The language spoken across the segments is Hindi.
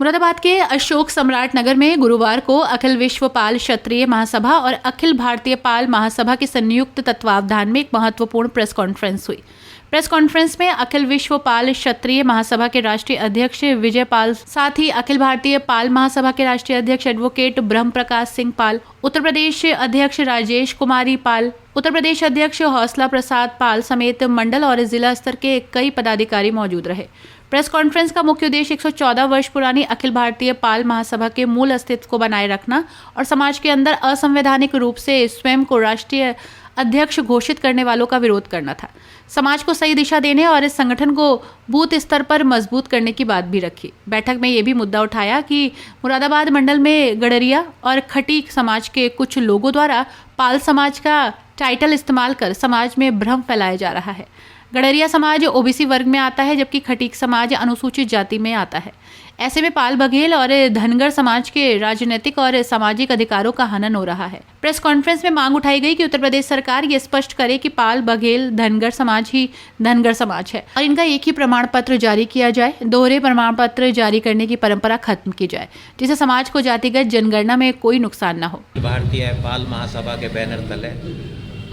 मुरादाबाद के अशोक सम्राट नगर में गुरुवार को अखिल विश्व पाल क्षत्रिय महासभा और अखिल भारतीय पाल महासभा के संयुक्त तत्वावधान में एक महत्वपूर्ण प्रेस कॉन्फ्रेंस हुई। प्रेस कॉन्फ्रेंस में अखिल विश्व पाल क्षत्रिय महासभा के राष्ट्रीय अध्यक्ष विजय पाल, साथ ही अखिल भारतीय पाल महासभा के राष्ट्रीय अध्यक्ष एडवोकेट ब्रह्म प्रकाश सिंह पाल, उत्तर प्रदेश अध्यक्ष राजेश कुमारी पाल, उत्तर प्रदेश अध्यक्ष हौसला प्रसाद पाल समेत मंडल और जिला स्तर के कई पदाधिकारी मौजूद रहे। प्रेस कॉन्फ्रेंस का मुख्य उद्देश्य 114 वर्ष पुरानी अखिल भारतीय पाल महासभा के मूल अस्तित्व को बनाए रखना और समाज के अंदर असंवैधानिक रूप से स्वयं को राष्ट्रीय अध्यक्ष घोषित करने वालों का विरोध करना था। समाज को सही दिशा देने और इस संगठन को बूथ स्तर पर मजबूत करने की बात भी रखी। बैठक में ये भी मुद्दा उठाया कि मुरादाबाद मंडल में गडरिया और खटीक समाज के कुछ लोगों द्वारा पाल समाज का टाइटल इस्तेमाल कर समाज में भ्रम फैलाया जा रहा है। गडरिया समाज ओबीसी वर्ग में आता है जबकि खटीक समाज अनुसूचित जाति में आता है। ऐसे में पाल बघेल और धनगर समाज के राजनीतिक और सामाजिक अधिकारों का हनन हो रहा है। प्रेस कॉन्फ्रेंस में मांग उठाई गई कि उत्तर प्रदेश सरकार ये स्पष्ट करे कि पाल बघेल धनगर समाज ही धनगर समाज है और इनका एक ही प्रमाण पत्र जारी किया जाए। दोहरे प्रमाण पत्र जारी करने की परंपरा खत्म की जाए जिससे समाज को जातिगत जनगणना में कोई नुकसान न हो। भारतीय पाल महासभा के बैनर तले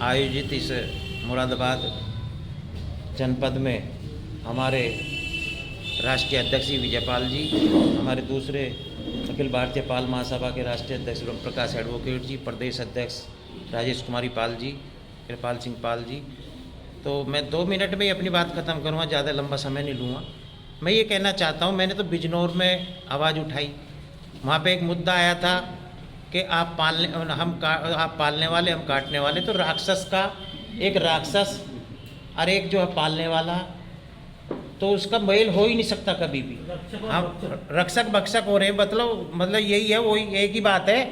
आयोजित इस मुरादाबाद जनपद में हमारे राष्ट्रीय अध्यक्ष विजयपाल जी, हमारे दूसरे अखिल भारतीय पाल महासभा के राष्ट्रीय अध्यक्ष ब्रह्म प्रकाश एडवोकेट जी, प्रदेश अध्यक्ष राजेश कुमारी पाल जी, कृपाल सिंह पाल जी। तो मैं 2 मिनट में ही अपनी बात ख़त्म करूँगा, ज़्यादा लंबा समय नहीं लूँगा। मैं ये कहना चाहता हूँ, मैंने तो बिजनौर में आवाज़ उठाई, वहाँ पे एक मुद्दा आया था कि आप पालने वाले हम काटने वाले। तो राक्षस का एक राक्षस और एक जो है पालने वाला, तो उसका मेल हो ही नहीं सकता कभी भी। हम रक्षक भक्षक हो रहे हैं, मतलब यही है, वही एक ही बात है।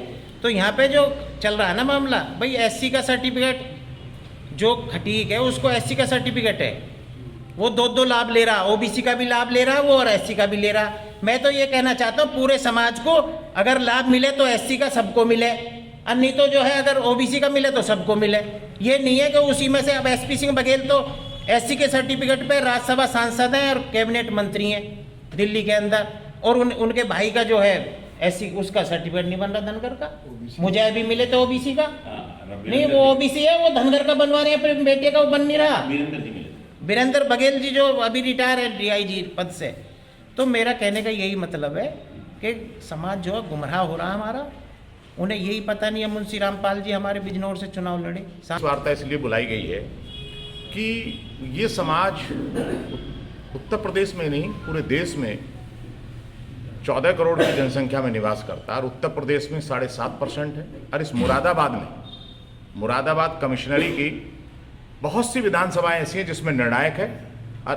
तो यहाँ पे जो चल रहा है ना मामला, भाई एससी का सर्टिफिकेट जो खटीक है उसको एससी का सर्टिफिकेट है, वो 2 लाभ ले रहा, ओबीसी का भी लाभ ले रहा वो और एससी का भी ले रहा। मैं तो ये कहना चाहता हूँ पूरे समाज को अगर लाभ मिले तो एससी का सबको मिले, और नहीं तो जो है अगर ओबीसी का मिले तो सबको मिले। ये नहीं है कि उसी में से अब एसपी सिंह बघेल तो एससी के सर्टिफिकेट पे राज्यसभा सांसद हैं और कैबिनेट मंत्री हैं दिल्ली के अंदर, और उनके भाई का जो है एससी उसका सर्टिफिकेट नहीं बन रहा धनगर का। मुझे भी मिले तो ओबीसी का नहीं, वो ओबीसी है, वो धनगर का बनवा रहे हैं, अपने बेटे का वो बन नहीं रहा। वीरेंद्र बघेल जी जो अभी रिटायर है डीआईजी पद से। तो मेरा कहने का यही मतलब है कि समाज जो है गुमराह हो रहा है हमारा, उन्हें यही पता नहीं है। मुंशी रामपाल जी हमारे बिजनौर से चुनाव लड़े। वार्ता इसलिए बुलाई गई है कि ये समाज उत्तर प्रदेश में नहीं पूरे देश में 14 करोड़ की जनसंख्या में निवास करता है और उत्तर प्रदेश में 7.5% है। और इस मुरादाबाद कमिश्नरी की बहुत सी विधानसभाएं ऐसी हैं जिसमें निर्णायक है और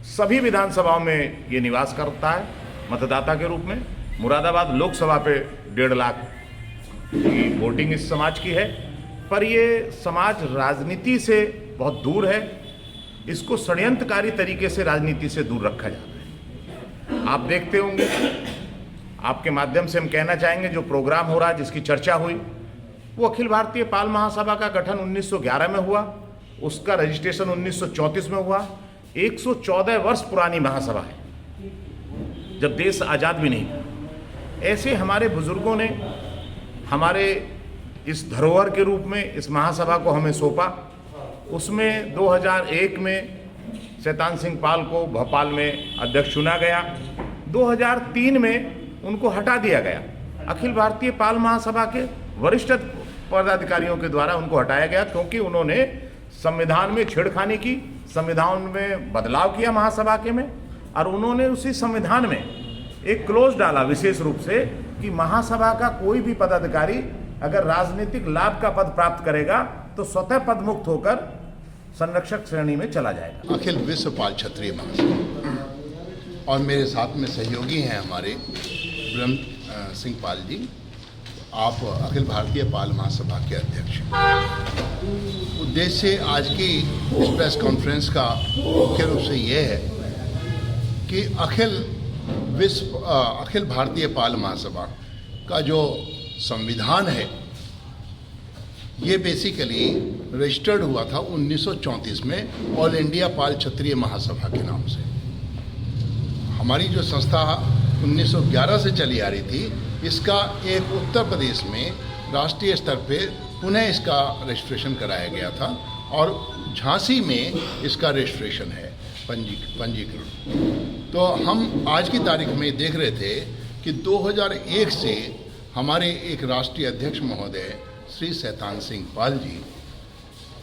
सभी विधानसभाओं में ये निवास करता है मतदाता के रूप में। मुरादाबाद लोकसभा पे 1.5 लाख की वोटिंग इस समाज की है, पर ये समाज राजनीति से बहुत दूर है। इसको षड्यंत्रकारी तरीके से राजनीति से दूर रखा जाता है। आप देखते होंगे, आपके माध्यम से हम कहना चाहेंगे, जो प्रोग्राम हो रहा है जिसकी चर्चा हुई वो अखिल भारतीय पाल महासभा का गठन 1911 में हुआ, उसका रजिस्ट्रेशन 1934 में हुआ। 114 वर्ष पुरानी महासभा है, जब देश आज़ाद भी नहीं था। ऐसे हमारे बुजुर्गों ने हमारे इस धरोहर के रूप में इस महासभा को हमें सौंपा। उसमें 2001 में शैतान सिंह पाल को भोपाल में अध्यक्ष चुना गया। 2003 में उनको हटा दिया गया। अखिल भारतीय पाल महासभा के वरिष्ठ पदाधिकारियों के द्वारा उनको हटाया गया क्योंकि उन्होंने संविधान में छेड़खानी की, संविधान में बदलाव किया महासभा के में, और उन्होंने उसी संविधान में एक क्लोज डाला विशेष रूप से कि महासभा का कोई भी पदाधिकारी अगर राजनीतिक लाभ का पद प्राप्त करेगा तो स्वतः पद मुक्त होकर संरक्षक श्रेणी में चला जाएगा। अखिल विश्व पाल क्षत्रिय महासभा और मेरे साथ में सहयोगी हैं हमारे ब्रह्म सिंह पाल जी, आप अखिल भारतीय पाल महासभा के अध्यक्ष। उद्देश्य आज की इस प्रेस कॉन्फ्रेंस का मुख्य रूप से यह है कि अखिल भारतीय पाल महासभा का जो संविधान है ये बेसिकली रजिस्टर्ड हुआ था 1934 में ऑल इंडिया पाल क्षत्रिय महासभा के नाम से। हमारी जो संस्था 1911 से चली आ रही थी, इसका एक उत्तर प्रदेश में राष्ट्रीय स्तर पे पुनः इसका रजिस्ट्रेशन कराया गया था और झांसी में इसका रजिस्ट्रेशन है पंजीकरण। तो हम आज की तारीख में देख रहे थे कि 2001 से हमारे एक राष्ट्रीय अध्यक्ष महोदय श्री शैतान सिंह पाल जी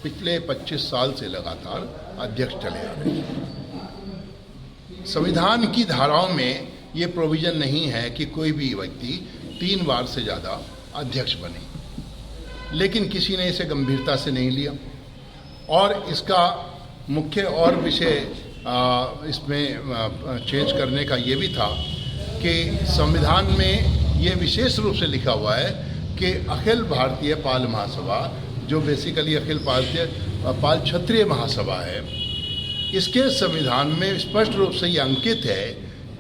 पिछले 25 साल से लगातार अध्यक्ष चले आ रहे हैं। संविधान की धाराओं में ये प्रोविज़न नहीं है कि कोई भी व्यक्ति 3 बार से ज़्यादा अध्यक्ष बने, लेकिन किसी ने इसे गंभीरता से नहीं लिया और इसका मुख्य और विषय इसमें चेंज करने का ये भी था कि संविधान में ये विशेष रूप से लिखा हुआ है कि अखिल भारतीय पाल महासभा, जो बेसिकली अखिल भारतीय पाल क्षत्रिय महासभा है, इसके संविधान में स्पष्ट रूप से ये अंकित है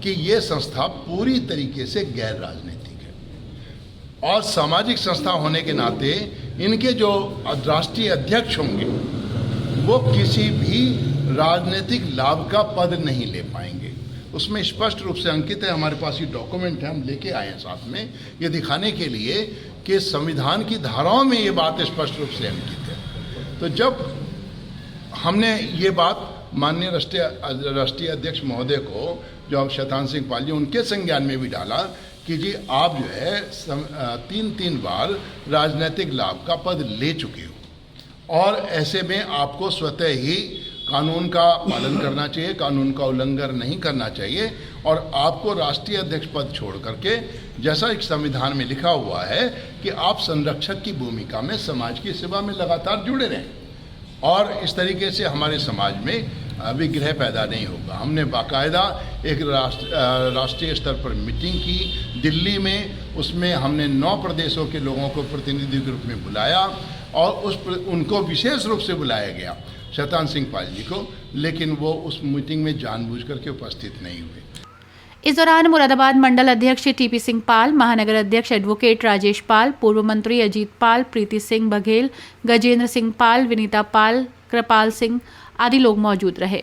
कि ये संस्था पूरी तरीके से गैर राजनीतिक है और सामाजिक संस्था होने के नाते इनके जो राष्ट्रीय अध्यक्ष होंगे वो किसी भी राजनीतिक लाभ का पद नहीं ले पाएंगे। उसमें स्पष्ट रूप से अंकित है, हमारे पास ये डॉक्यूमेंट है, हम लेके आए हैं साथ में, ये दिखाने के लिए कि संविधान की धाराओं में ये बात स्पष्ट रूप से अंकित है। तो जब हमने ये बात माननीय राष्ट्रीय अध्यक्ष महोदय को, जो शैतान सिंह पाल जी, उनके संज्ञान में भी डाला कि जी आप जो है 3 बार राजनीतिक लाभ का पद ले चुके हो और ऐसे में आपको स्वतः ही कानून का पालन करना चाहिए, कानून का उल्लंघन नहीं करना चाहिए और आपको राष्ट्रीय अध्यक्ष पद छोड़ करके, जैसा एक संविधान में लिखा हुआ है कि आप संरक्षक की भूमिका में समाज की सेवा में लगातार जुड़े रहें और इस तरीके से हमारे समाज में विग्रह पैदा नहीं होगा। हमने बाकायदा एक राष्ट्रीय स्तर पर मीटिंग की दिल्ली में, उसमें हमने 9 प्रदेशों के लोगों को प्रतिनिधि के रूप में बुलाया और उनको विशेष रूप से बुलाया गया, शैतान सिंह पाल जी को, लेकिन वो उस मीटिंग में जानबूझ करके उपस्थित नहीं हुए। इस दौरान मुरादाबाद मंडल अध्यक्ष टीपी सिंह पाल, महानगर अध्यक्ष एडवोकेट राजेश पाल, पूर्व मंत्री अजीत पाल, प्रीति सिंह बघेल, गजेंद्र सिंह पाल, विनीता पाल, कृपाल सिंह आदि लोग मौजूद रहे।